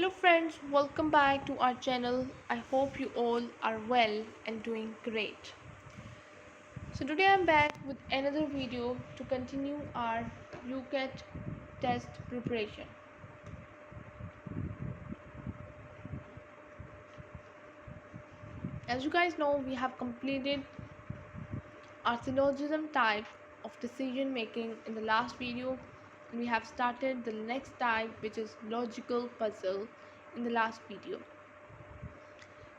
Hello friends, welcome back to our channel. I hope you all are well and doing great. So today I'm back with another video to continue our UCAT test preparation. As you guys know, we have completed our syllogism type of decision making in the last video, and we have started the next type, which is logical puzzle, in the last video.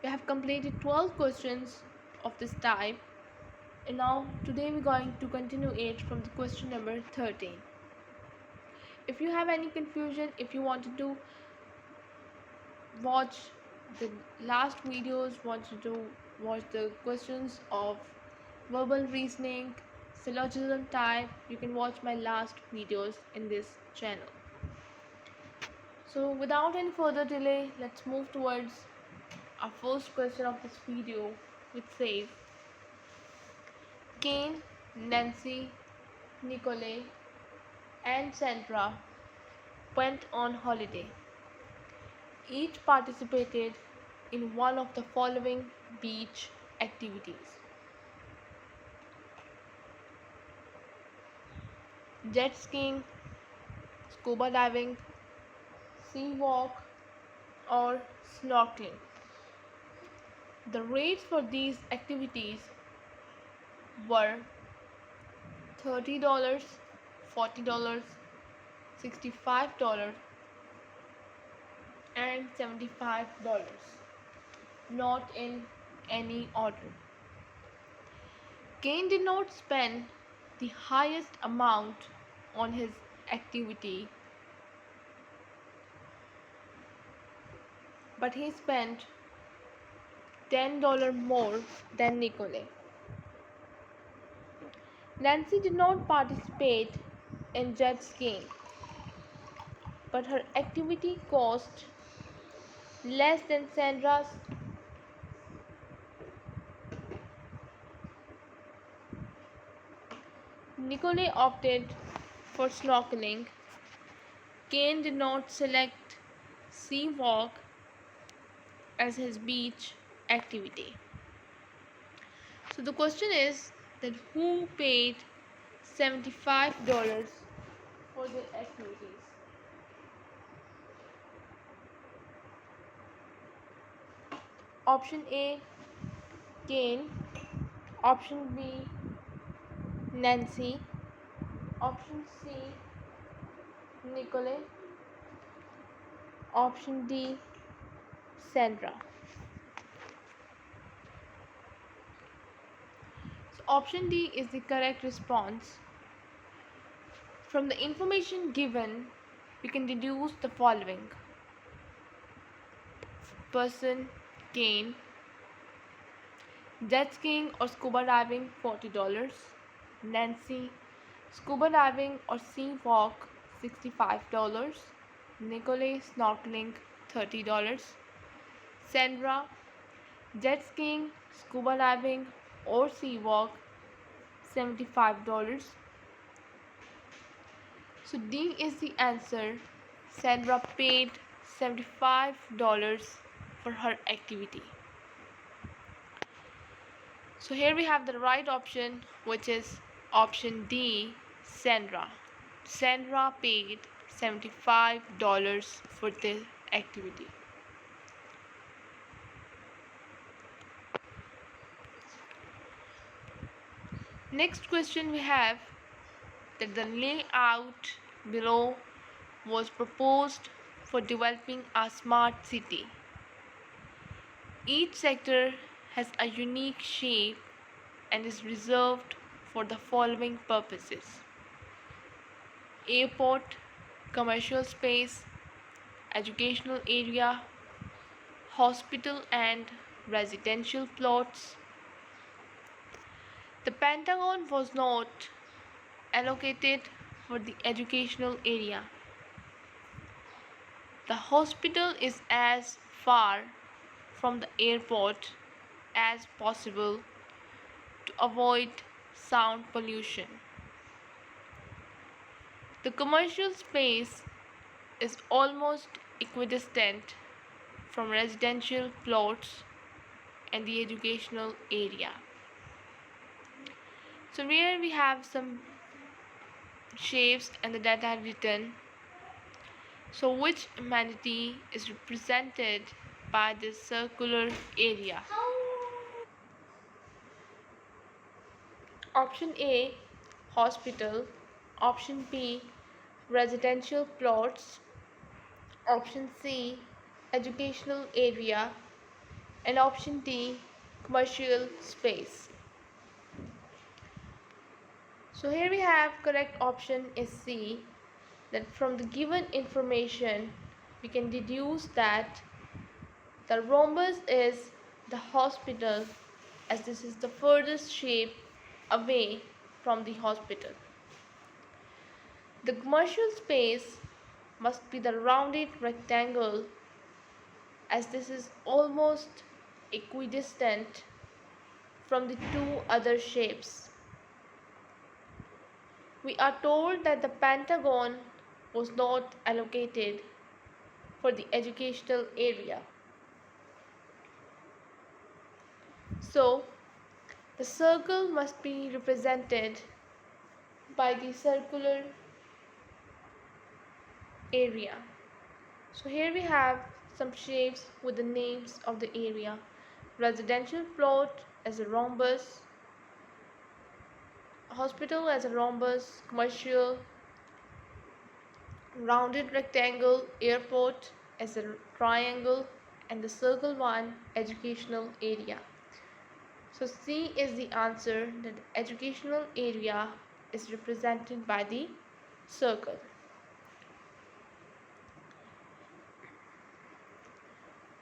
We have completed 12 questions of this type, and now today we're going to continue it from the question number 13. If you have any confusion, if you wanted to watch the last videos, wanted to watch the questions of verbal reasoning, syllogism type, you can watch my last videos in this channel. So without any further delay, let's move towards our first question of this video, which says Kane, Nancy, Nicole and Sandra went on holiday. Each participated in one of the following beach activities: jet skiing, scuba diving, sea walk, or snorkeling. The rates for these activities were $30, $40, $65, and $75, not in any order. Kane did not spend the highest amount on his activity, but he spent $10 more than Nicole. Nancy did not participate in jet skiing, but her activity cost less than Sandra's. Nicole opted for snorkeling. Kane did not select sea walk as his beach activity. So the question is that who paid $75 for their activities? Option A, Kane. Option B, Nancy. Option C, Nicole. Option D, Sandra. So option D is the correct response. From the information given, we can deduce the following: person Kane, jet skiing or scuba diving $40, Nancy, scuba diving or sea walk $65, Nicole, snorkeling $30, Sandra, jet skiing, scuba diving or sea walk $75. So D is the answer. Sandra paid $75 for her activity. So here we have the right option, which is option D, Sandra. Sandra paid $75 for the activity. Next question we have that the layout below was proposed for developing a smart city. Each sector has a unique shape and is reserved for the following purposes: airport, commercial space, educational area, hospital and residential plots. The Pentagon was not allocated for the educational area. The hospital is as far from the airport as possible to avoid sound pollution. The commercial space is almost equidistant from residential plots and the educational area. So here we have some shapes and the data written. So which amenity is represented by this circular area? Option A, hospital. Option B, residential plots. Option C, educational area. And option D, commercial space. So here we have correct option is C, that from the given information we can deduce that the rhombus is the hospital, as this is the furthest shape away from the hospital. The commercial space must be the rounded rectangle, as this is almost equidistant from the two other shapes. We are told that the pentagon was not allocated for the educational area. So, the circle must be represented by the circular area. So here we have some shapes with the names of the area. Residential plot as a rhombus, hospital as a rhombus, commercial, rounded rectangle, airport as a triangle, and the circle one, educational area. So C is the answer, that the educational area is represented by the circle.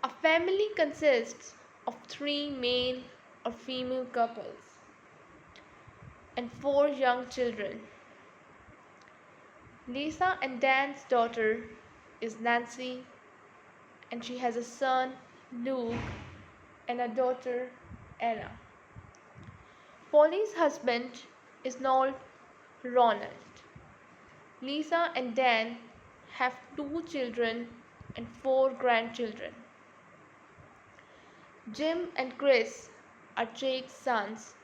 A family consists of 3 male or female couples and 4 young children. Lisa and Dan's daughter is Nancy, and she has a son, Luke, and a daughter, Anna. Polly's husband is named Ronald. Lisa and Dan have 2 children and 4 grandchildren. Jim and Chris are Jake's sons,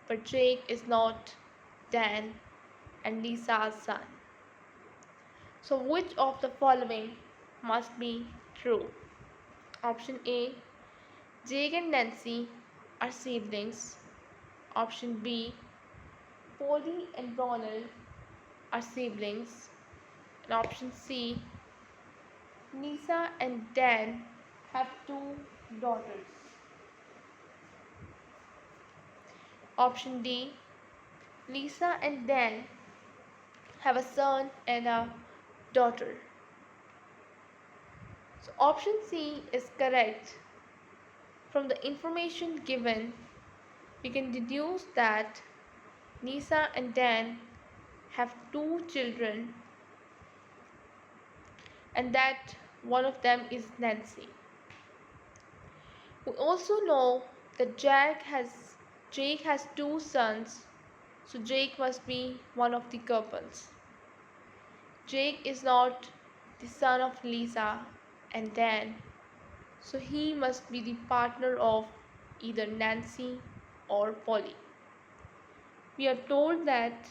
but Jake is not Dan and Lisa's son. So which of the following must be true? Option A, Jake and Nancy are siblings. Option B, Polly and Ronald are siblings. And option C, Lisa and Dan have 2 daughters. Option D, Lisa and Dan have a son and a daughter. So option C is correct. From the information given, we can deduce that Lisa and Dan have 2 children and that one of them is Nancy. We also know that Jake has 2 sons, so Jake must be one of the couples. Jake is not the son of Lisa and Dan, so he must be the partner of either Nancy or Polly. We are told that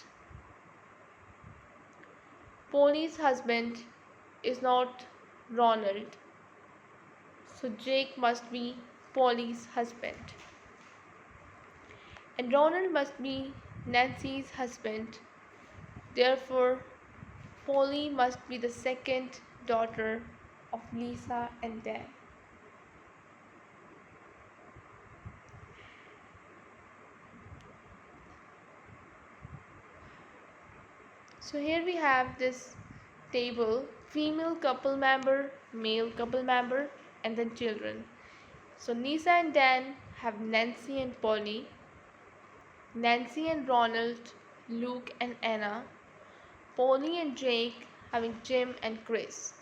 Polly's husband is not Ronald, so Jake must be Polly's husband. And Ronald must be Nancy's husband. Therefore, Polly must be the second daughter of Lisa and Dan. So here we have this table: female couple member, male couple member, and then children. So Lisa and Dan have Nancy and Polly, Nancy and Ronald, Luke and Anna, Polly and Jake having Jim and Chris.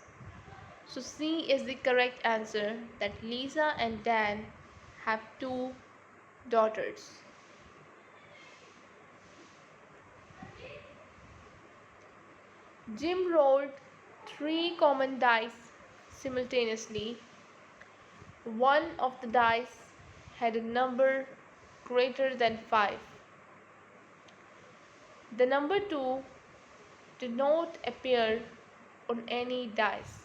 So C is the correct answer, that Lisa and Dan have 2 daughters. Jim rolled 3 common dice, simultaneously. One of the dice had a number greater than 5. The number 2 did not appear on any dice.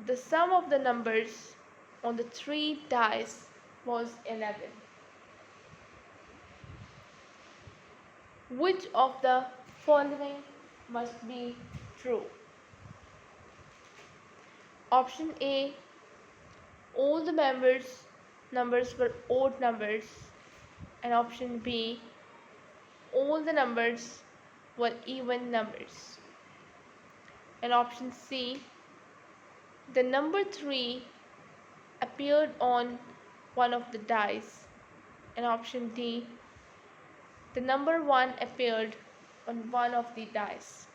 The sum of the numbers on the 3 dice was 11. Which of the following must be true? Option A, all the numbers were odd numbers, and option B, all the numbers were even numbers, and option C, the number 3 appeared on one of the dice, and option D, the number 1 appeared on one of the dice.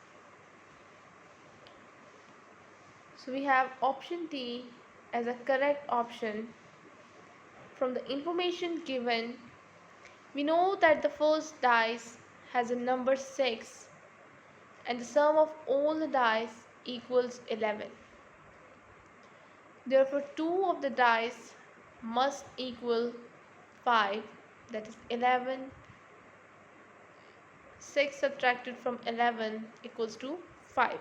So we have option D as a correct option. From the information given, we know that the first dice has a number 6 and the sum of all the dice equals 11. Therefore, 2 of the dice must equal 5, that is 11. 6 subtracted from 11 equals to 5.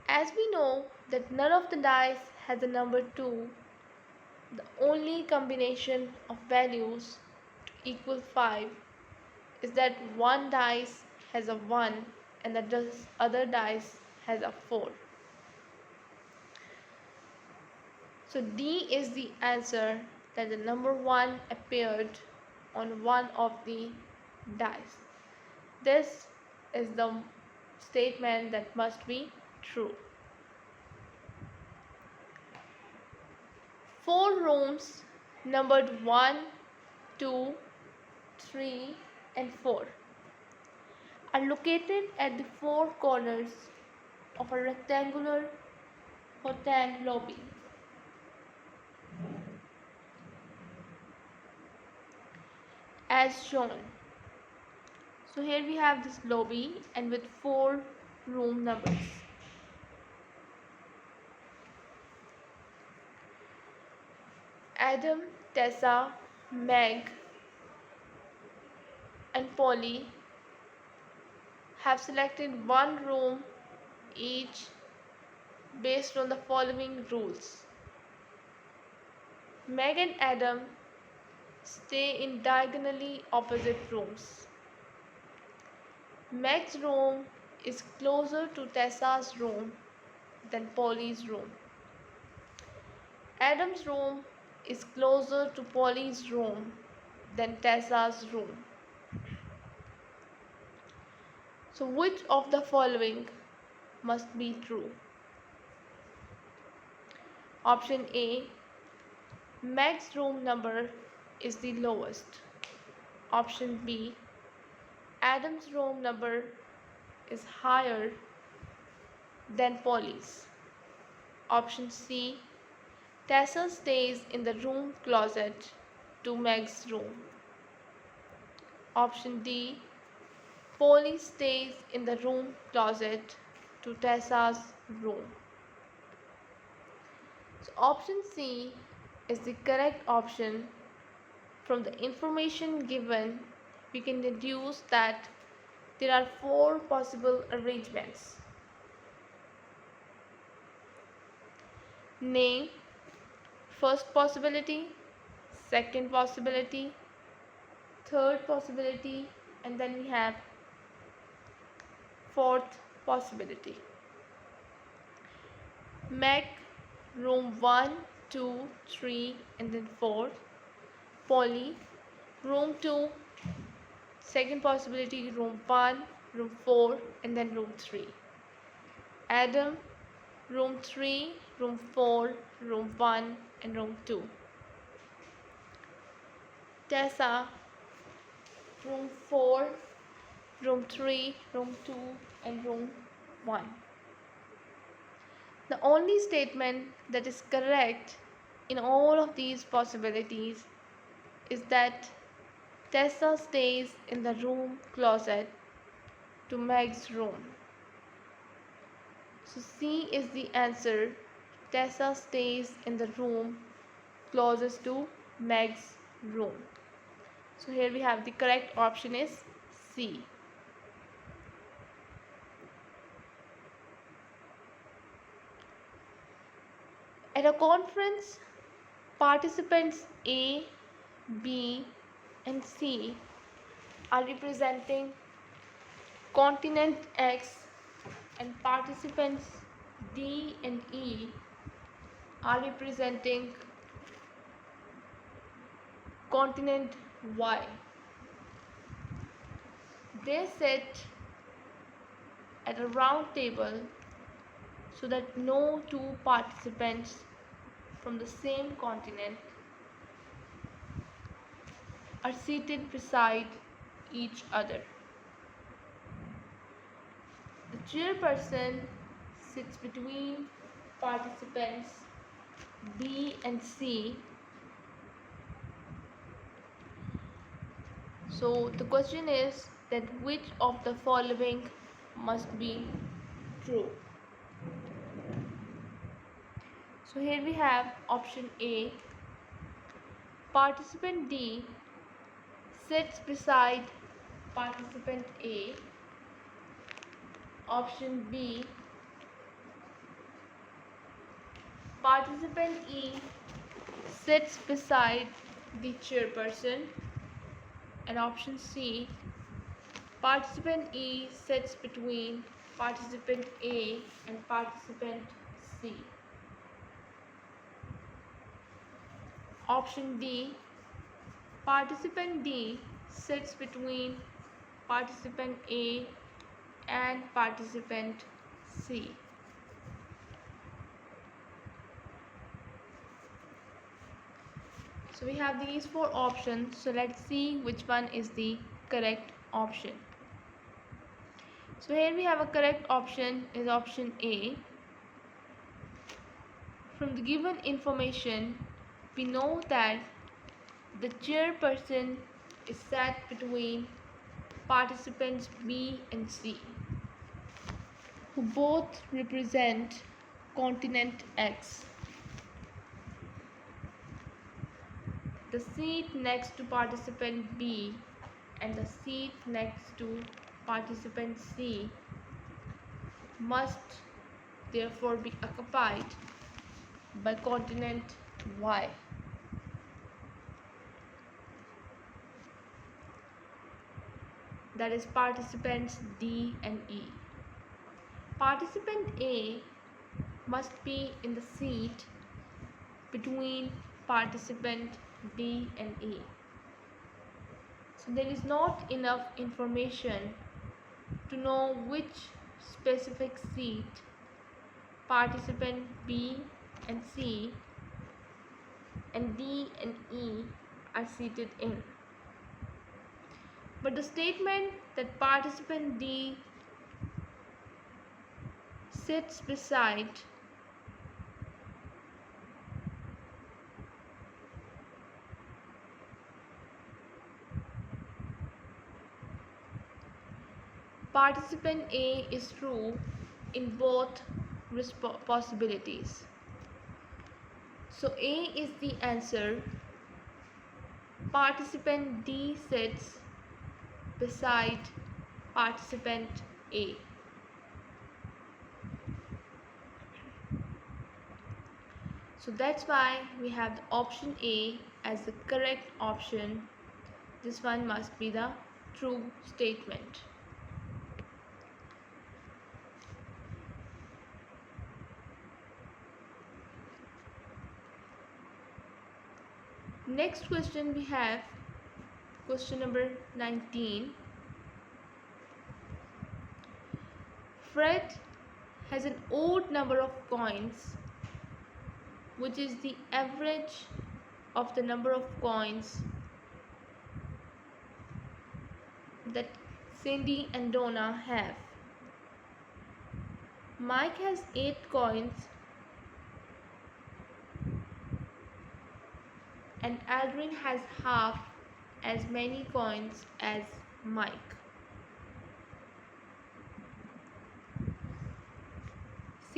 As we know that none of the dice has a number 2, the only combination of values to equal 5 is that one dice has a 1 and the other dice has a 4. So D is the answer, that the number 1 appeared on one of the dice. This is the statement that must be true. 4 rooms numbered 1, 2, 3 and 4 are located at the 4 corners of a rectangular hotel lobby. As shown. So here we have this lobby and with 4 room numbers. Adam, Tessa, Meg and Polly have selected one room each based on the following rules. Meg and Adam stay in diagonally opposite rooms. Meg's room is closer to Tessa's room than Polly's room. Adam's room is closer to Polly's room than Tessa's room. So which of the following must be true? Option A, Meg's room number is the lowest. Option B, Adam's room number is higher than Polly's. Option C, Tessa stays in the room closet to Meg's room. Option D, Polly stays in the room closet to Tessa's room. So option C is the correct option. From the information given, we can deduce that there are 4 possible arrangements. Name first possibility, second possibility, third possibility, and then we have fourth possibility. Meg, room 1, 2, 3 and then 4. Polly, room 2, second possibility, room 1, room 4 and then room 3. Adam, room 3, room 4, room 1 and room 2. Tessa, room 4, room 3, room 2 and room 1. The only statement that is correct in all of these possibilities is that Tessa stays in the room closet to Meg's room. So C is the answer. Tessa stays in the room closest to Meg's room. So here we have the correct option is C. At a conference, participants A, B, and C are representing continent X, and participants D and E are representing continent Y. They sit at a round table so that no two participants from the same continent are seated beside each other. The chairperson sits between participants B and C. So the question is that which of the following must be true. So here we have option A. Participant D sits beside participant A. Option B. Participant E sits beside the chairperson. And option C. Participant E sits between participant A and participant C. Option D. Participant D sits between participant A and participant C. So we have these four options. So let's see which one is the correct option. So here we have a correct option is option A. From the given information, we know that the chairperson is sat between participants B and C, who both represent continent X. The seat next to participant B and the seat next to participant C must therefore be occupied by continent Y. That is participants D and E. Participant A must be in the seat between participant D and E. So there is not enough information to know which specific seat participant B and C and D and E are seated in. But the statement that participant D sits beside participant A is true in both possibilities. So A is the answer. Participant D sits beside participant A. So that's why we have the option A as the correct option. This one must be the true statement. Next question we have question number 19. Fred has an odd number of coins, which is the average of the number of coins that Cindy and Donna have. Mike has 8 coins and Aldrin has half as many coins as Mike.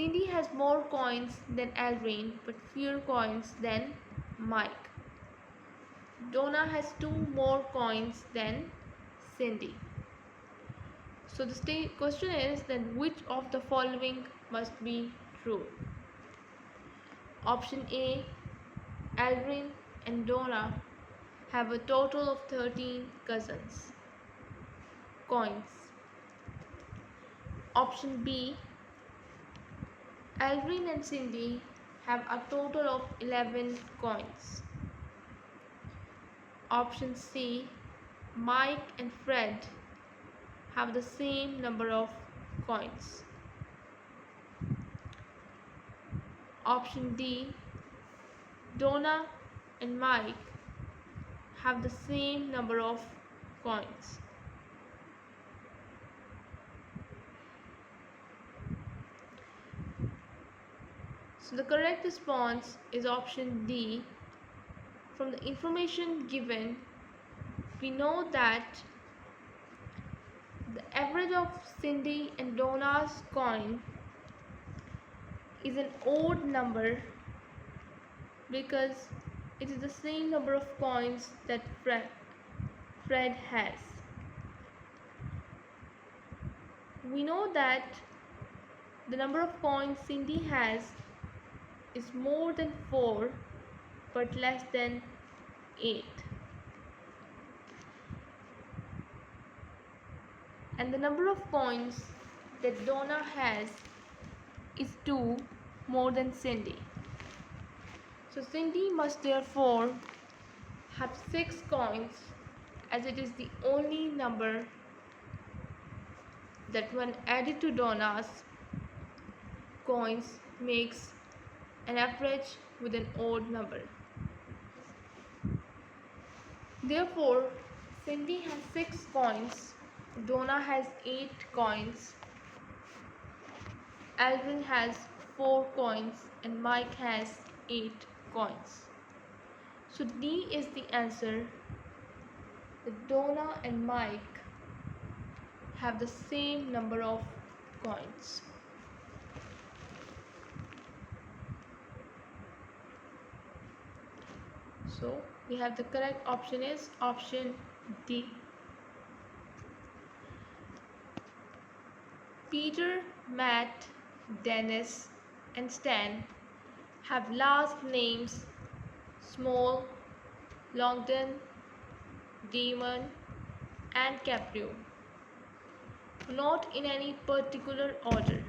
Cindy has more coins than Alvin but fewer coins than Mike. Donna has two more coins than Cindy. So the question is then which of the following must be true? Option A, Alvin and Donna have a total of 13 coins. Option B, Alvin and Cindy have a total of 11 coins. Option C, Mike and Fred have the same number of coins. Option D, Donna and Mike have the same number of coins. So the correct response is option D. From the information given, we know that the average of Cindy and Donna's coin is an odd number because it is the same number of coins that Fred has. We know that the number of coins Cindy has is more than 4 but less than 8. And the number of coins that Donna has is 2 more than Cindy. So Cindy must therefore have 6 coins as it is the only number that when added to Donna's coins makes an average with an odd number. Therefore, Cindy has 6 coins, Donna has 8 coins, Alvin has 4 coins and Mike has 8 coins. So D is the answer. That Donna and Mike have the same number of coins. So we have the correct option is option D. Peter, Matt, Dennis and Stan have last names Small, Longden, Damon and Caprio, not in any particular order.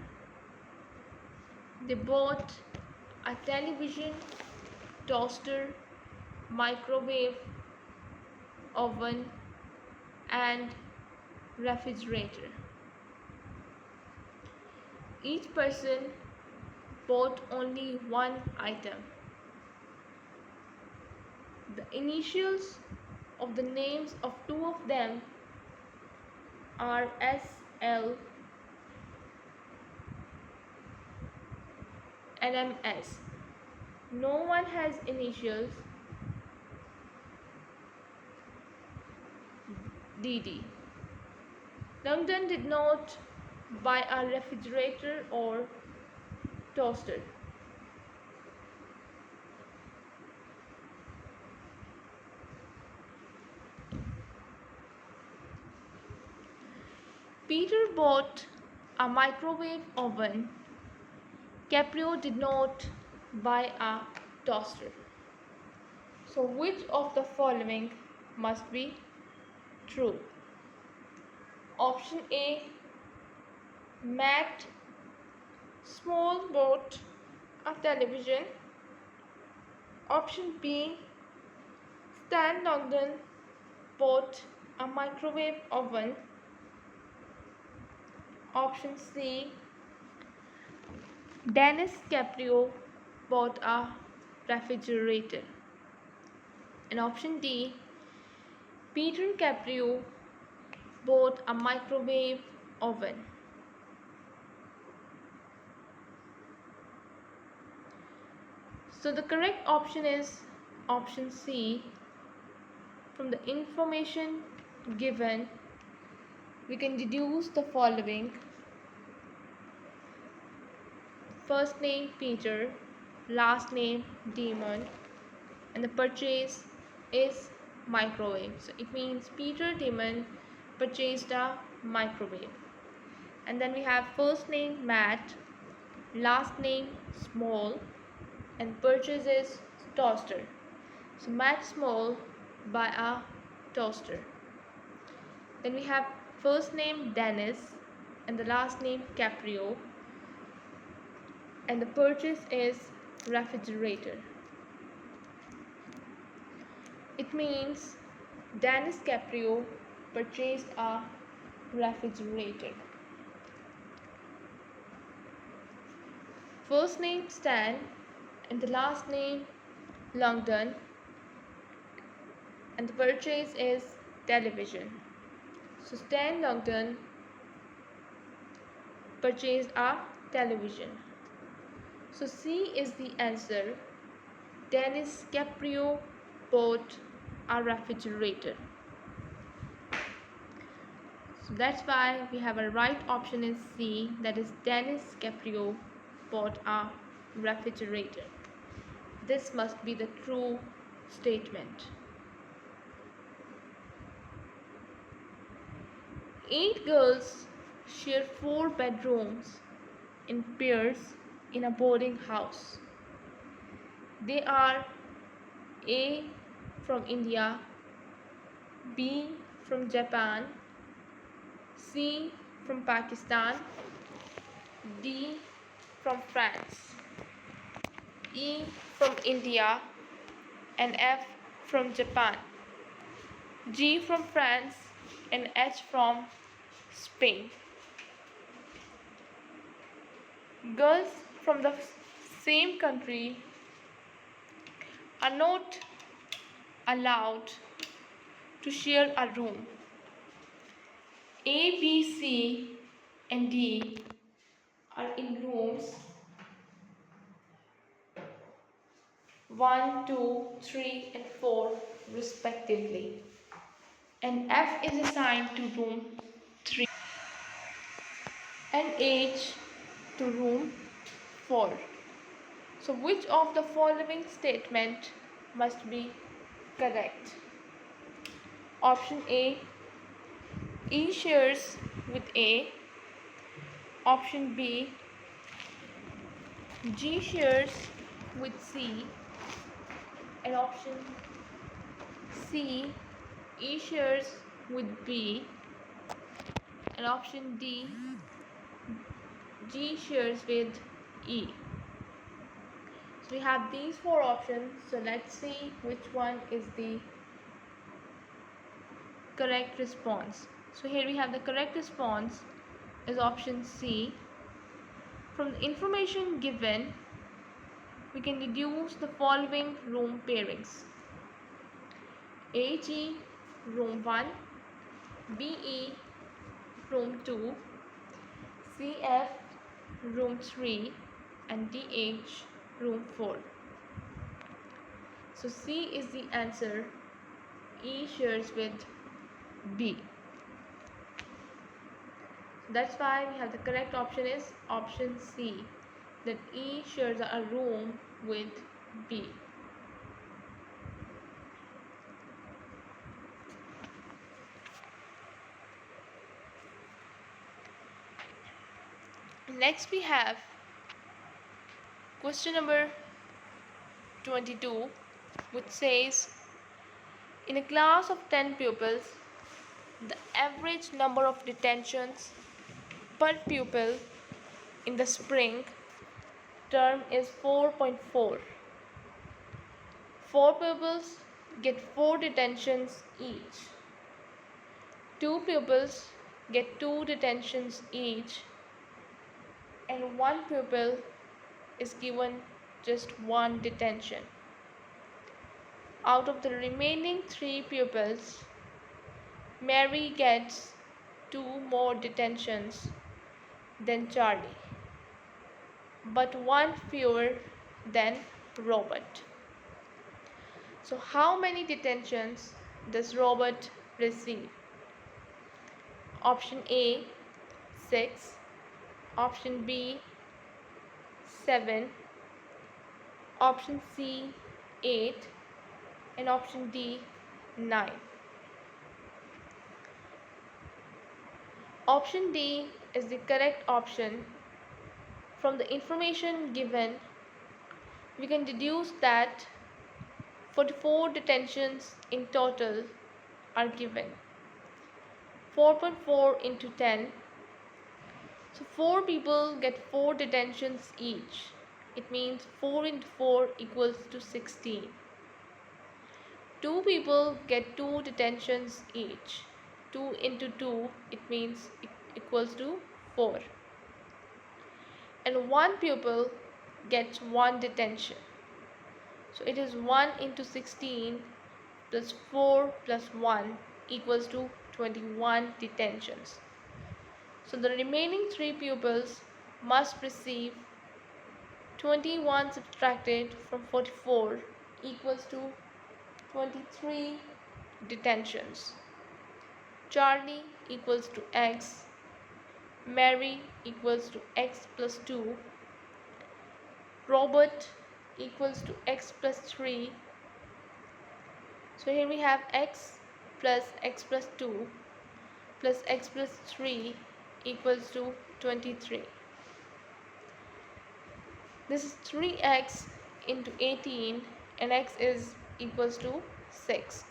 They bought a television, toaster, microwave, oven and refrigerator. Each person bought only one item. The initials of the names of two of them are SL and MS. No one has initials DD. London did not buy a refrigerator or toaster. Peter bought a microwave oven. Caprio did not buy a toaster. So which of the following must be true? Option A, Matt Small bought a television. Option B, Stan Longden bought a microwave oven. Option C, Dennis Caprio bought a refrigerator. And option D, Peter Caprio bought a microwave oven. So the correct option is option C. From the information given, we can deduce the following. first name Peter, last name Demon, and the purchase is microwave. So it means Peter Demon purchased a microwave. And then we have first name Matt, last name Small, and purchase is toaster. So Matt Small buy a toaster. Then we have first name Dennis and the last name Caprio, and the purchase is refrigerator. It means Dennis Caprio purchased a refrigerator. First name Stan and the last name Longdon, and the purchase is television. So Stan Longdon purchased a television. So C is the answer. Dennis Caprio bought a refrigerator. So that's why we have a right option is C, that is Dennis Caprio bought a refrigerator. This must be the true statement. 8 girls share 4 bedrooms in pairs in a boarding house. They are A from India, B from Japan, C from Pakistan, D from France, E from India, and F from Japan, G from France, and H from Spain. Girls from the same country are not allowed to share a room. A, B, C, and D are in rooms 1, 2, 3, and 4 respectively, and F is assigned to room 3 and H to room 4. So which of the following statement must be correct? Option A, E shares with A. Option B, G shares with C. And option C, E shares with B. And option D, G shares with E. So we have these 4 options. So let's see which one is the correct response. So here we have the correct response is option C. From the information given, we can deduce the following room pairings: AG room 1, BE room 2, CF room 3, and DH room 4. So C is the answer. E shares with B. That's why we have the correct option is option C, that E shares a room with B. Next we have question number 22, which says, in a class of 10 pupils, the average number of detentions per pupil in the spring term is 4.4. 4 pupils get 4 detentions each. 2 pupils get 2 detentions each, and 1 pupil is given just 1 detention. Out of the remaining 3 pupils, Mary gets 2 more detentions than Charlie, but 1 fewer than Robert. So how many detentions does Robert receive? Option A, 6. Option B, 7, option C 8, and option D 9. Option D is the correct option. From the information given, we can deduce that 44 detentions in total are given. 4.4 into 10. So 4 people get 4 detentions each. It means 4 into 4 equals to 16. 2 people get 2 detentions each. 2 into 2, it means it equals to 4. And 1 pupil gets 1 detention. So it is 1 into 16 plus 4 plus 1 equals to 21 detentions. So the remaining 3 pupils must receive 21 subtracted from 44 equals to 23 detentions. Charlie equals to X, Mary equals to X plus 2, Robert equals to X plus 3. So here we have X plus 2 plus X plus 3 equals to 23. This is 3x into 18 and x is equals to 6.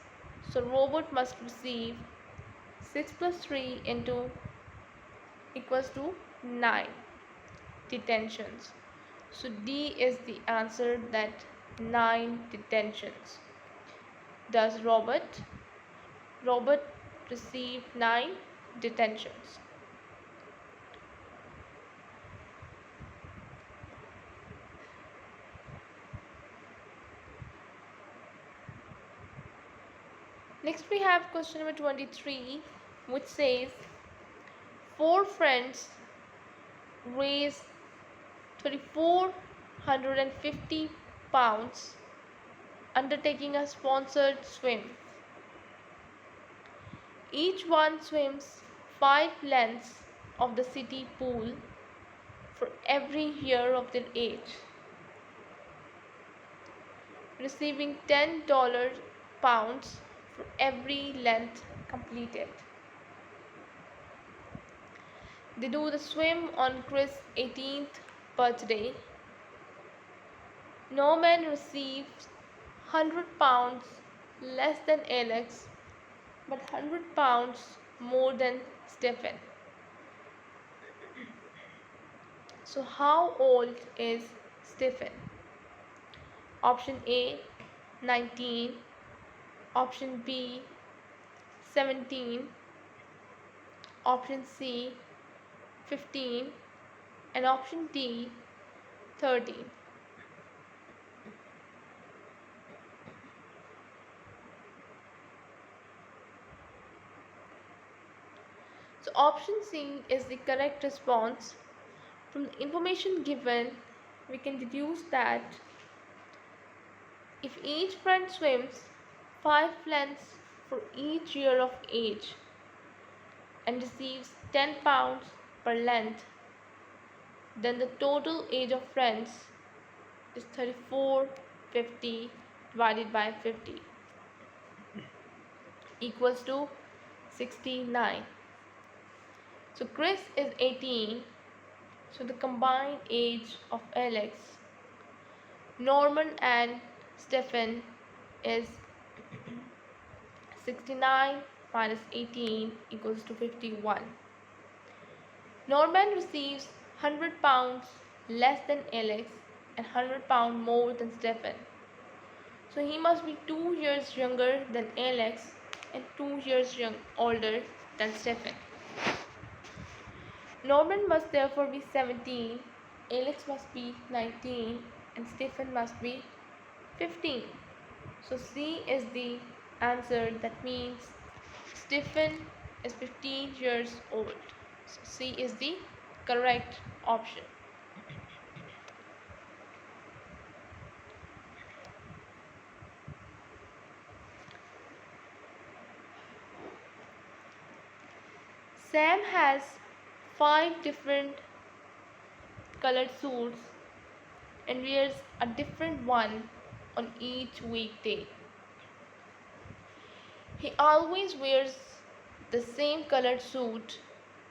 So Robert must receive 6 plus 3 into equals to 9 detentions. So D is the answer, that 9 detentions. Does Robert receive 9 detentions? Next we have question number 23, which says 4 friends raise 3,450 pounds undertaking a sponsored swim. Each one swims 5 lengths of the city pool for every year of their age, receiving $10 pounds for every length completed. They do the swim on Chris' 18th birthday. Norman receives 100 pounds less than Alex, but 100 pounds more than Stephen. So how old is Stephen? Option A 19, option B 17, option C 15, and option D 13. So option C is the correct response. From the information given, we can deduce that if each friend swims 5 lengths for each year of age and receives 10 pounds per length, then the total age of friends is 3,450 divided by 50 equals to 69. So Chris is 18, so the combined age of Alex, Norman and Stephen is 69 minus 18 equals to 51. Norman receives 100 pounds less than Alex and 100 pounds more than Stephen. So he must be 2 years younger than Alex and 2 years older than Stephen. Norman must therefore be 17, Alex must be 19, and Stephen must be 15. So C is the answer. That means Stephen is 15 years old. So C is the correct option. Sam has 5 different colored suits and wears a different one on each weekday. He always wears the same colored suit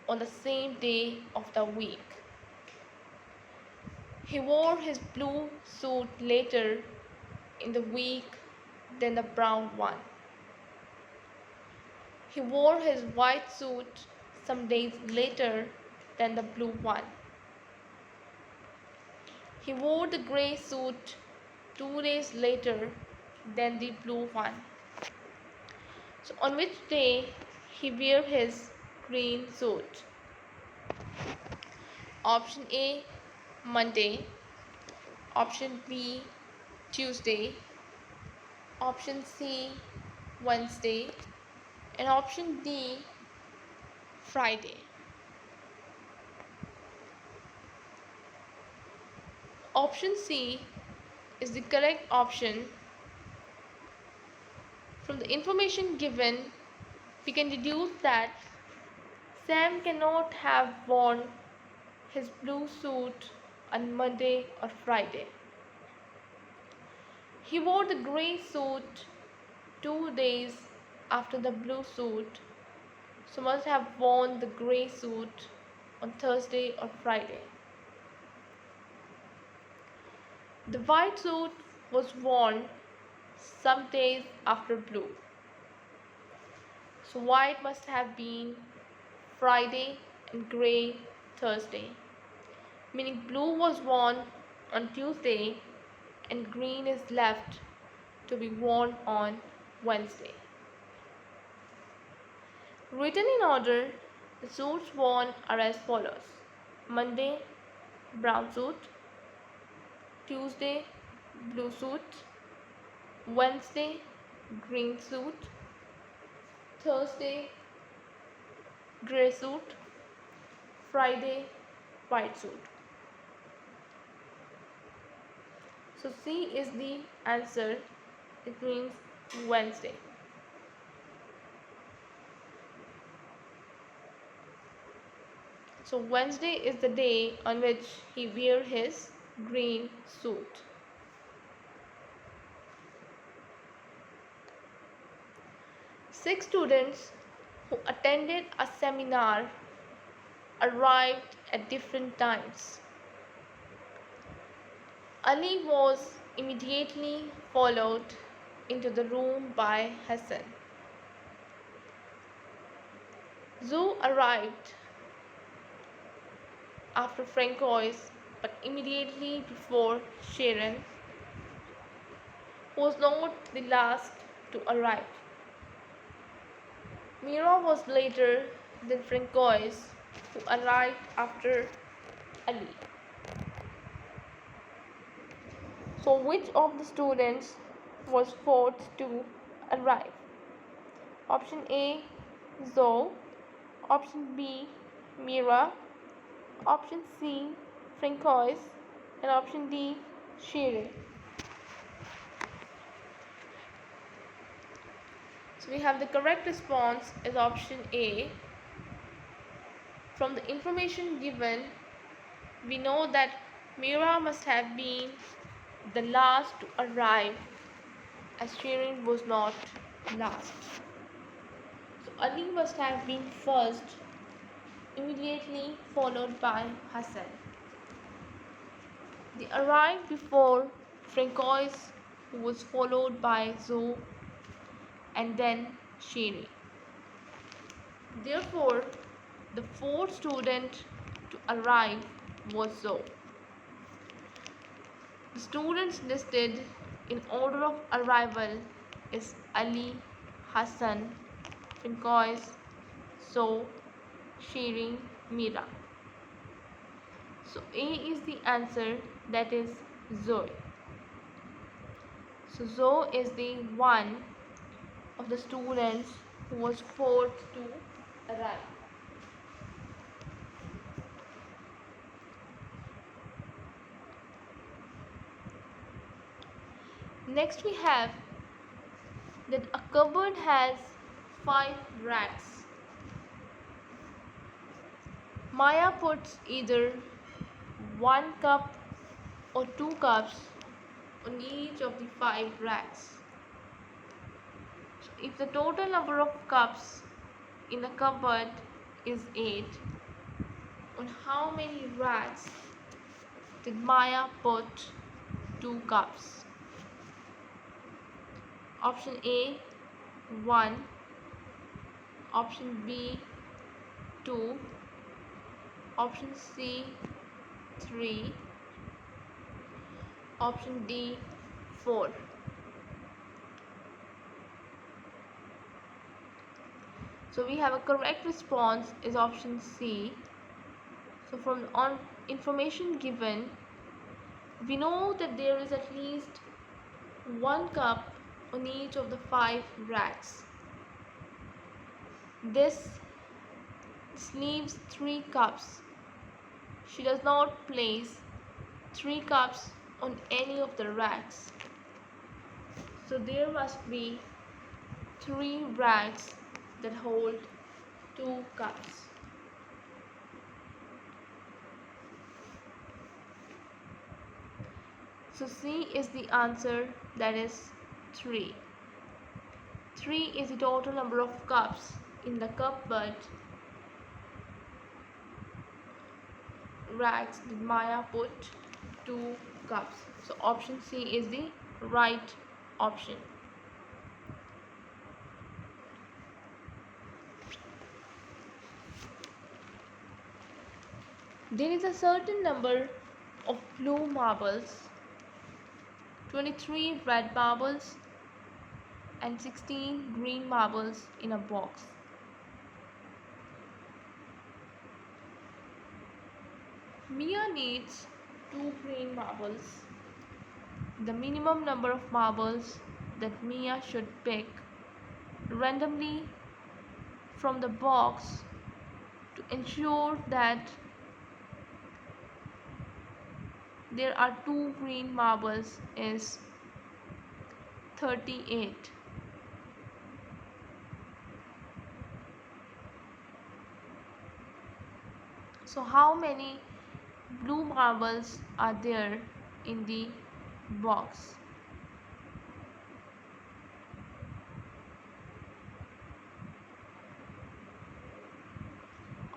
on the same day of the week. He wore his blue suit later in the week than the brown one. He wore his white suit some days later than the blue one. He wore the grey suit 2 days later than the blue one. So on which day he wear his green suit? Option A, Monday. Option B, Tuesday. Option C, Wednesday. And option D, Friday. Option C is the correct option. From the information given, we can deduce that Sam cannot have worn his blue suit on Monday or Friday. He wore the grey suit 2 days after the blue suit, so must have worn the grey suit on Thursday or Friday. The white suit was worn some days after blue, so white must have been Friday and grey Thursday, meaning blue was worn on Tuesday and green is left to be worn on Wednesday. Written in order, the suits worn are as follows: Monday, brown suit; Tuesday, blue suit; Wednesday, green suit; Thursday, grey suit; Friday, white suit. So C is the answer. It means Wednesday. So Wednesday is the day on which he wear his green suit. Six students who attended a seminar arrived at different times. Ali was immediately followed into the room by Hassan. Zoe arrived after Francois, but immediately before Sharon, who was not the last to arrive. Mira was later than Francois, who arrived after Ali. So which of the students was fourth to arrive? Option A, Zoe. Option B, Mira. Option C, Francois. And option D, Shere. So we have the correct response is option A. From the information given, we know that Mira must have been the last to arrive, as Sharon was not last. So Ali must have been first, immediately followed by Hassan. They arrived before Francois, who was followed by Zoe and then Shere. Therefore, the fourth student to arrive was Zoe. The students listed in order of arrival is Ali, Hassan, Francois, Zoe, Shere, Mira. So A is the answer, that is Zoe. So Zoe is the one of the students who was fourth to arrive. Next we have that a cupboard has 5 racks. Maya puts either 1 cup or 2 cups on each of the 5 racks. So if the total number of cups in the cupboard is 8, on how many racks did Maya put 2 cups? Option A 1, option B 2, option C 3, option D 4. So we have a correct response is option C. So from on information given, we know that there is at least 1 cup on each of the 5 racks. This leaves 3 cups. She does not place 3 cups on any of the racks. So there must be 3 racks that hold 2 cups. So C is the answer, that is 3. 3 is the total number of cups in the cupboard racks did Maya put 2 cups. So option C is the right option. There is a certain number of blue marbles, 23 red marbles and 16 green marbles in a box. Mia needs 2 green marbles. The minimum number of marbles that Mia should pick randomly from the box to ensure that there are 2 green marbles is 38. So how many blue marbles are there in the box?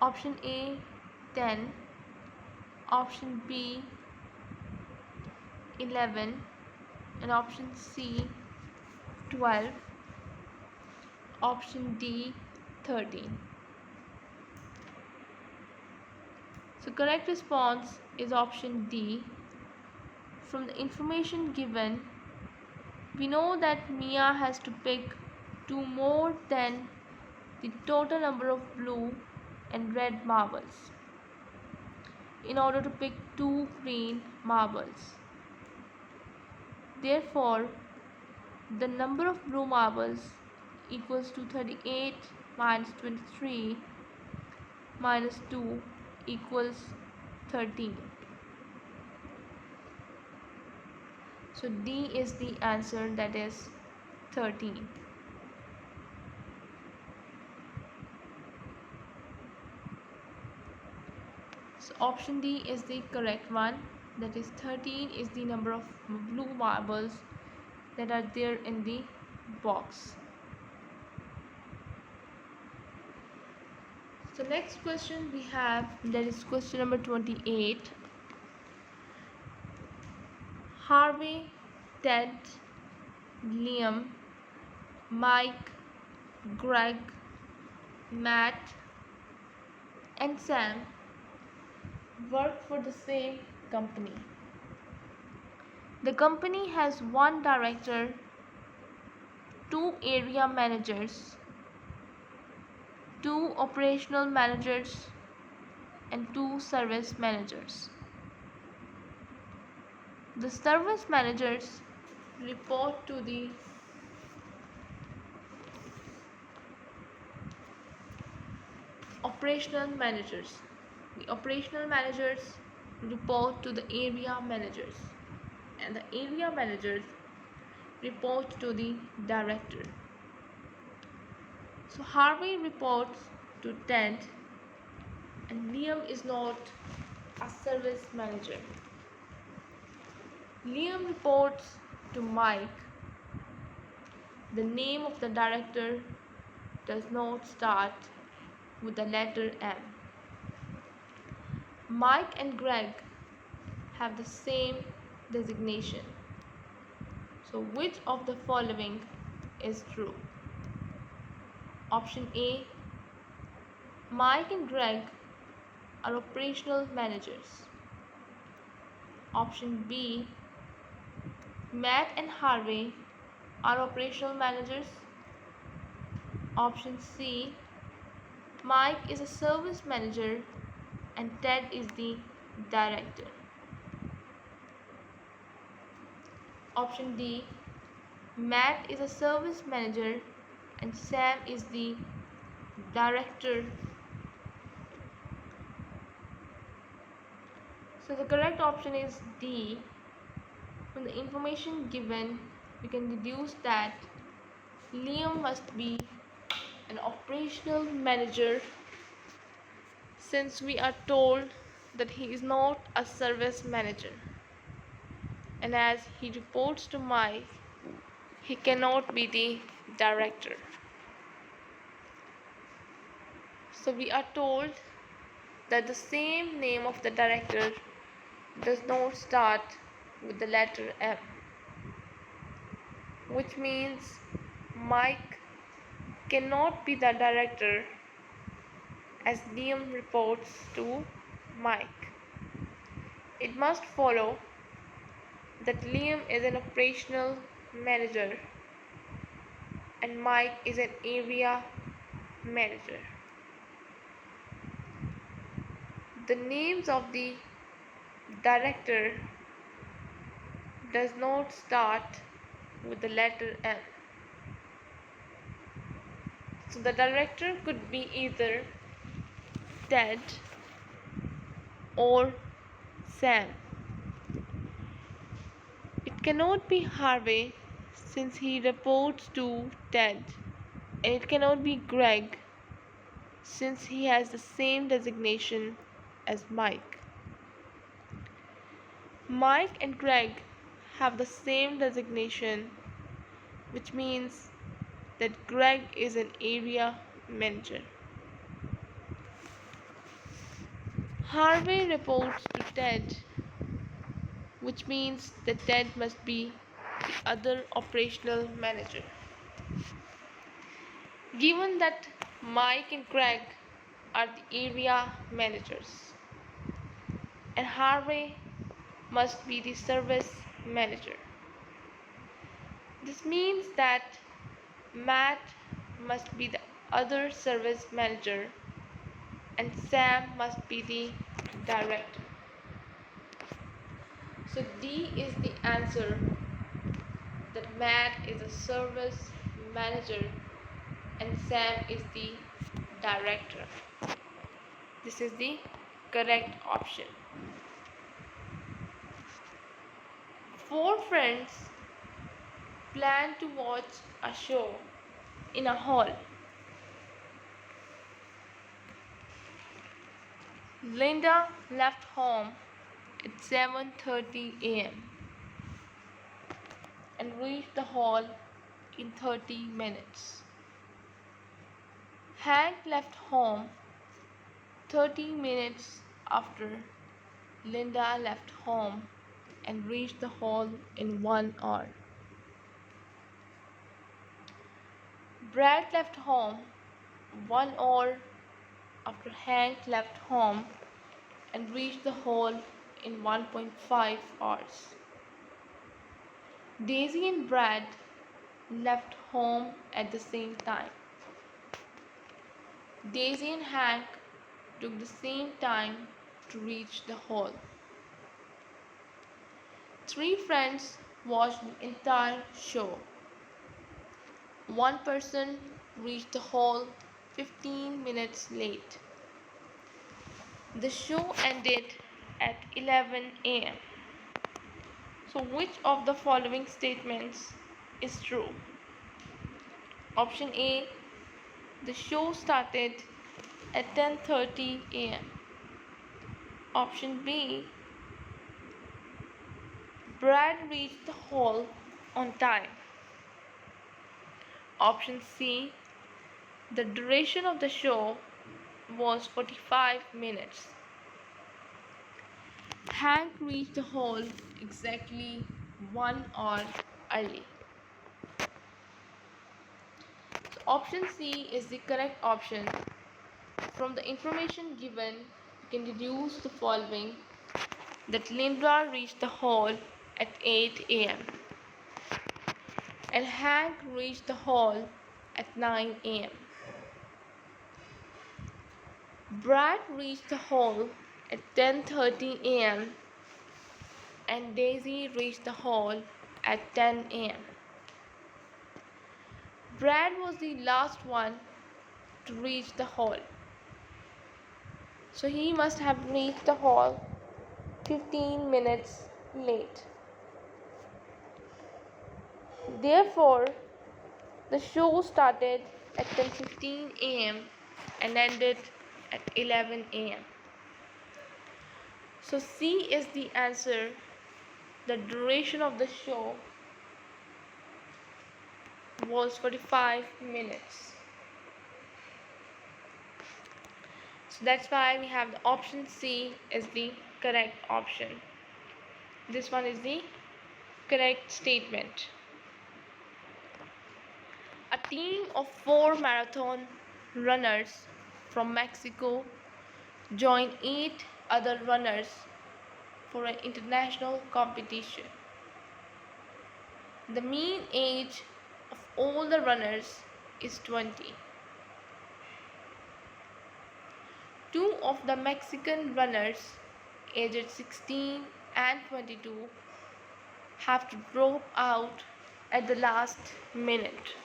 Option A 10, option B 11, and option C 12, option D 13. So correct response is option D. From the information given, we know that Mia has to pick 2 more than the total number of blue and red marbles in order to pick 2 green marbles. Therefore, the number of blue marbles equals to 38 minus 23 minus 2 equals 13. So D is the answer, that is 13. So option D is the correct one, that is 13 is the number of blue marbles that are there in the box. So next question we have, that is question number 28. Harvey, Ted, Liam, Mike, Greg, Matt and Sam work for the same company. The company has 1 director, 2 area managers, 2 operational managers and 2 service managers. The service managers report to the operational managers. The operational managers report to the area managers, and the area managers report to the director. So Harvey reports to Ted and Liam is not a service manager. Liam reports to Mike. The name of the director does not start with the letter M. Mike and Greg have the same designation. So which of the following is true? Option A, Mike and Greg are operational managers. Option B, Matt and Harvey are operational managers. Option C, Mike is a service manager and Ted is the director. Option D, Matt is a service manager and Sam is the director. So the correct option is D. From the information given, we can deduce that Liam must be an operational manager, since we are told that he is not a service manager. And as he reports to Mike, he cannot be the director. So we are told that the same name of the director does not start with the letter M, which means Mike cannot be the director as Liam reports to Mike. It must follow that Liam is an operational manager and Mike is an area manager. The names of the director does not start with the letter M. So the director could be either Ted or Sam. It cannot be Harvey since he reports to Ted, and it cannot be Greg since he has the same designation as Mike. Mike and Greg have the same designation, which means that Greg is an area manager. Harvey reports to Ted, which means that Ted must be the other operational manager. Given that Mike and Greg are the area managers and Harvey must be the service manager, this means that Matt must be the other service manager and Sam must be the director. So D is the answer, that Matt is a service manager and Sam is the director. This is the correct option. 4 friends plan to watch a show in a hall. Linda left home at 7:30 a.m. and reached the hall in 30 minutes. Hank left home 30 minutes after Linda left home and reached the hall in 1 hour. Brad left home 1 hour after Hank left home and reached the hall in 1.5 hours. Daisy and Brad left home at the same time. Daisy and Hank took the same time to reach the hall. 3 friends watched the entire show. 1 person reached the hall 15 minutes late. The show ended at 11 a.m. So which of the following statements is true? Option A, the show started at 10:30 a.m. Option B, Brad reached the hall on time. Option C. The duration of the show was 45 minutes. Hank reached the hall exactly 1 hour early. So option C is the correct option. From the information given, you can deduce the following: that Linda reached the hall at 8 a.m. and Hank reached the hall at 9 a.m. Brad reached the hall at 10:30 a.m. and Daisy reached the hall at 10 a.m. Brad was the last one to reach the hall, so he must have reached the hall 15 minutes late. Therefore, the show started at 10:15 a.m. and ended at 11 a.m. So C is the answer. The duration of the show was 45 minutes. So that's why we have the option C is the correct option. This one is the correct statement. A team of 4 marathon runners from Mexico joined 8 other runners for an international competition. The mean age of all the runners is 20. Two of the Mexican runners, aged 16 and 22, have to drop out at the last minute.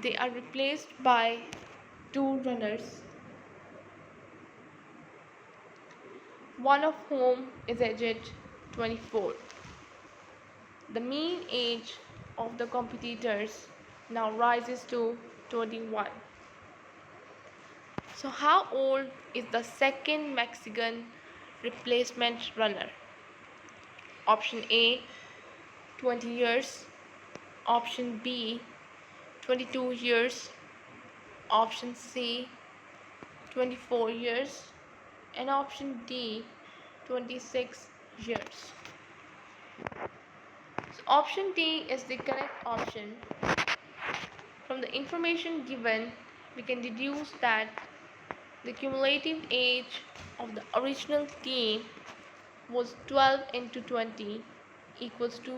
They are replaced by 2 runners, one of whom is aged 24. The mean age of the competitors now rises to 21. So how old is the second Mexican replacement runner? Option A, 20 years. Option B, 22 years. Option C, 24 years. And option D, 26 years. So option D is the correct option. From the information given, we can deduce that the cumulative age of the original team was 12 into 20 equals to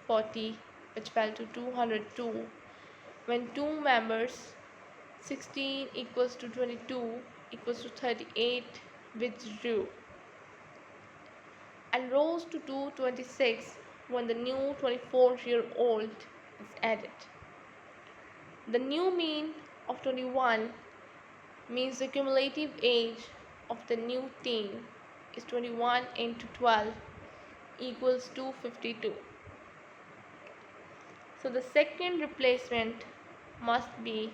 40, which fell to 202. When 2 members, 16 equals to 22 equals to 38, withdrew and rose to 226 when the new 24-year-old is added. The new mean of 21 means the cumulative age of the new team is 21 into 12 equals 252. So the second replacement must be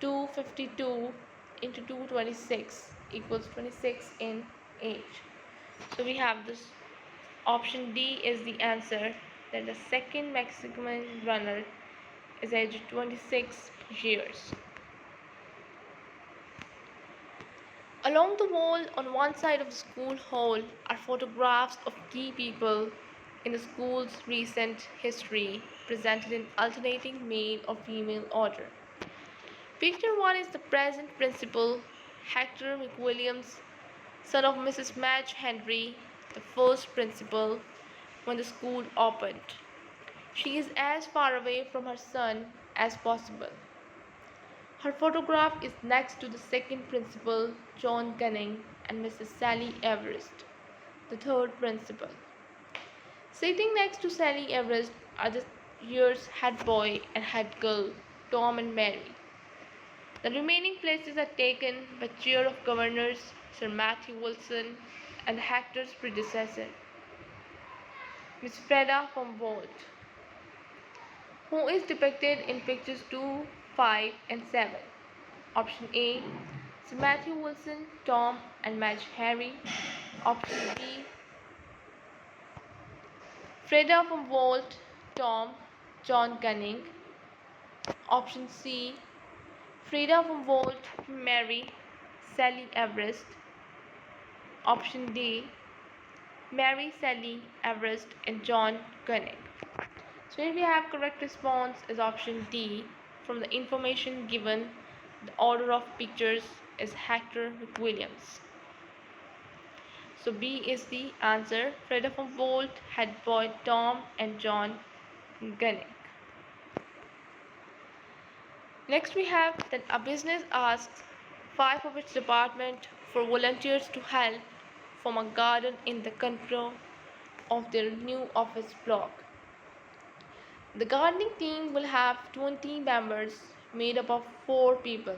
252 into 226 equals 26 in age. So we have this option D is the answer, that the second Mexican runner is aged 26 years. Along the wall on one side of the school hall are photographs of key people in the school's recent history, presented in alternating male or female order. Picture 1 is the present principal, Hector McWilliams, son of Mrs. Madge Henry, the first principal when the school opened. She is as far away from her son as possible. Her photograph is next to the second principal, John Gunning, and Mrs. Sally Everest, the third principal. Sitting next to Sally Everest are the year's head boy and head girl, Tom and Mary. The remaining places are taken by Chair of Governors, Sir Matthew Wilson, and Hector's predecessor, Miss Freda von Bolt, who is depicted in pictures 2, 5, and 7. Option A, Sir Matthew Wilson, Tom, and Madge Harry. Option B, Freda from Volt, Tom, John Gunning. Option C. Freda from Volt, Mary, Sally Everest. Option D. Mary, Sally Everest, and John Gunning. So here we have correct response is option D. From the information given, the order of pictures is Hector McWilliams. So B is the answer. Freda from Volt had boy Tom and John Gunning. Next we have that a business asks 5 of its department for volunteers to help form a garden in the contour of their new office block. The gardening team will have 20 members made up of 4 people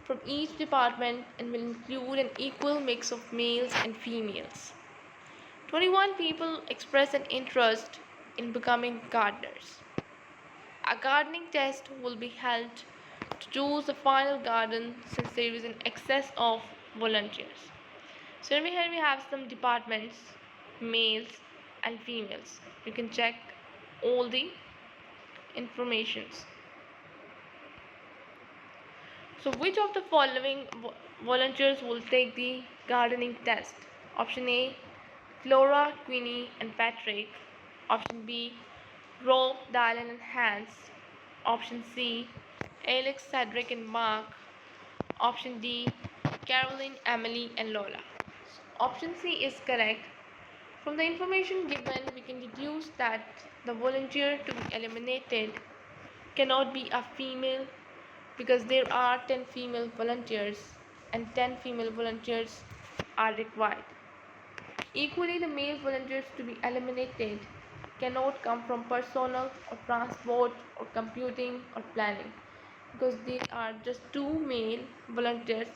from each department and will include an equal mix of males and females. 21 people express an interest in becoming gardeners. A gardening test will be held to choose the final garden since there is an excess of volunteers. So here we have some departments, males and females. You can check all the informations. So which of the following volunteers will take the gardening test? Option A, Flora, Queenie and Patrick. Option B, Rolf, Dylan and Hans. Option C, Alex, Cedric and Mark. Option D, Caroline, Emily and Lola. Option C is correct. From the information given, we can deduce that the volunteer to be eliminated cannot be a female because there are 10 female volunteers and 10 female volunteers are required. Equally, the male volunteers to be eliminated cannot come from personnel or transport or computing or planning because there are just 2 male volunteers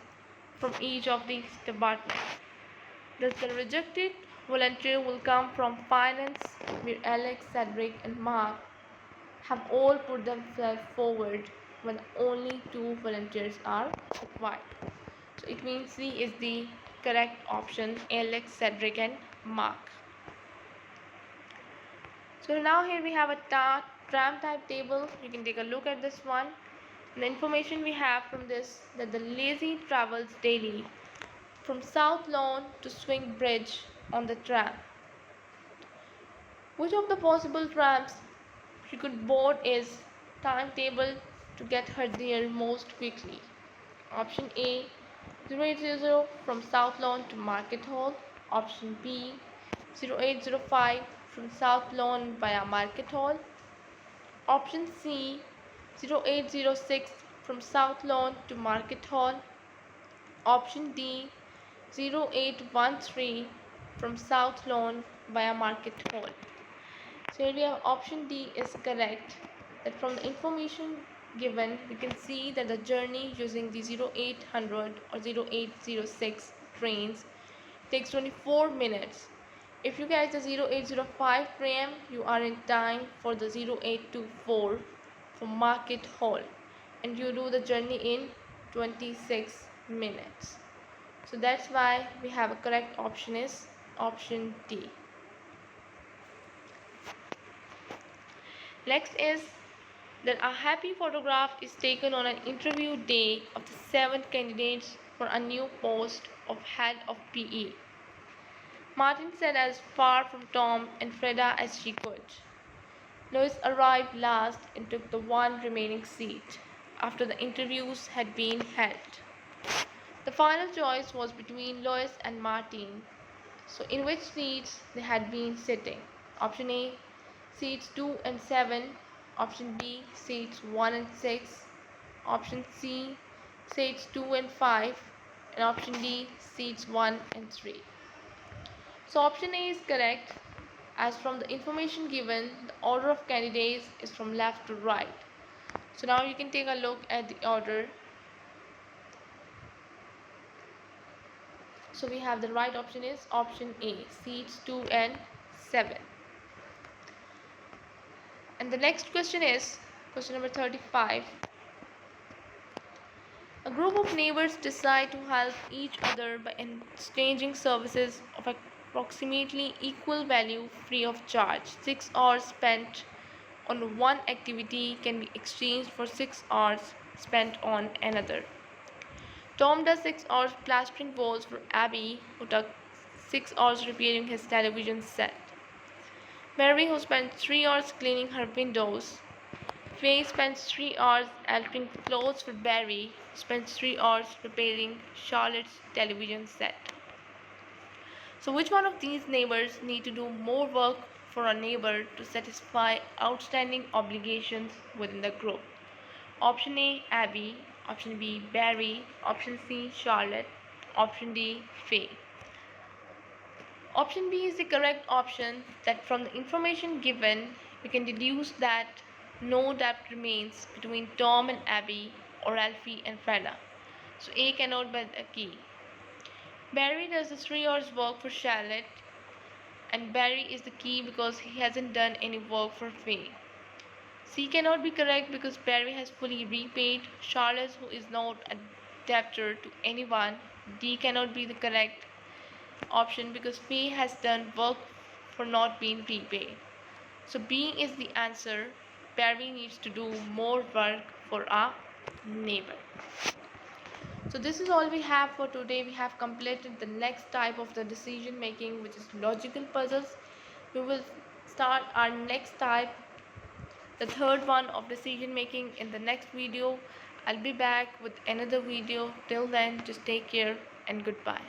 from each of these departments. Thus, the rejected volunteer will come from finance, where Alex, Cedric, and Mark have all put themselves forward when only 2 volunteers are required. So it means C is the correct option, Alex, Cedric, and Mark. So now here we have a tram type table. You can take a look at this one. The information we have from this that the lazy travels daily from South Lawn to Swing Bridge on the tram. Which of the possible trams she could board is timetable to get her there most quickly? Option A, 0800 from South Lawn to Market Hall. Option B, 0805 from South Lawn via Market Hall. Option C, 0806 from South Lawn to Market Hall. Option D, 0813 from South Lawn via Market Hall. So here we have option D is correct. That from the information given, we can see that the journey using the 0800 or 0806 trains takes 24 minutes. If you catch the 0805 tram, you are in time for the 0824 from Market Hall and you do the journey in 26 minutes. So that's why we have a correct option is option D. Next is that a happy photograph is taken on an interview day of the 7 candidates for a new post of head of PE. Martin sat as far from Tom and Freda as she could. Lois arrived last and took the one remaining seat after the interviews had been held. The final choice was between Lois and Martin. So in which seats they had been sitting? Option A, seats 2 and 7. Option B, seats 1 and 6. Option C, seats 2 and 5. And option D, seats 1 and 3. So option A is correct. As from the information given, the order of candidates is from left to right. So now you can take a look at the order. So we have the right option is option A, seats 2 and 7. And the next question is question number 35. A group of neighbors decide to help each other by exchanging services approximately equal value free of charge. 6 hours spent on one activity can be exchanged for 6 hours spent on another. Tom does 6 hours plastering walls for Abby, who took 6 hours repairing his television set. Mary, who spent 3 hours cleaning her windows. Faye spends 3 hours altering clothes for Barry, who spends 3 hours repairing Charlotte's television set. So, which one of these neighbors need to do more work for a neighbor to satisfy outstanding obligations within the group? Option A, Abby. Option B, Barry. Option C, Charlotte. Option D, Faye. Option B is the correct option, that from the information given, we can deduce that no doubt remains between Tom and Abby or Alfie and Freda. So A cannot be the key. Barry does the 3 hours work for Charlotte, and Barry is the key because he hasn't done any work for Faye. C cannot be correct because Barry has fully repaid Charlotte, who is not a debtor to anyone. D cannot be the correct option because Faye has done work for not being repaid. So B is the answer. Barry needs to do more work for a neighbor. So this is all we have for today. We have completed the next type of the decision making, which is logical puzzles. We will start our next type, the third one of decision making, in the next video. I'll be back with another video. Till then, just take care and goodbye.